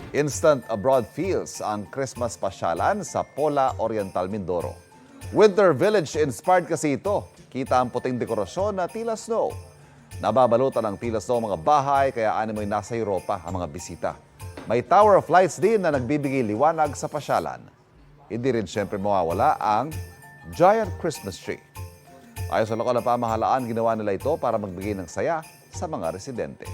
Instant abroad feels ang Christmas pasyalan sa Pola Oriental, Mindoro. Winter Village inspired kasi ito. Kita ang puting dekorasyon na tila snow. Nababalutan ng tila snow ang mga bahay kaya animoy nasa Europa ang mga bisita. May Tower of Lights din na nagbibigay liwanag sa pasyalan. Hindi rin siyempre mawawala ang giant Christmas tree. Ayon sa lokal na pamahalaan, ginawa nila ito para magbigay ng saya sa mga residente.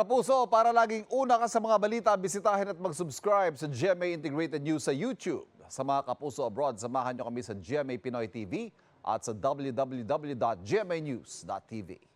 Kapuso, para laging una ka sa mga balita, bisitahin at mag-subscribe sa GMA Integrated News sa YouTube. Sa mga kapuso abroad, samahan nyo kami sa GMA Pinoy TV at sa www.gmanews.tv.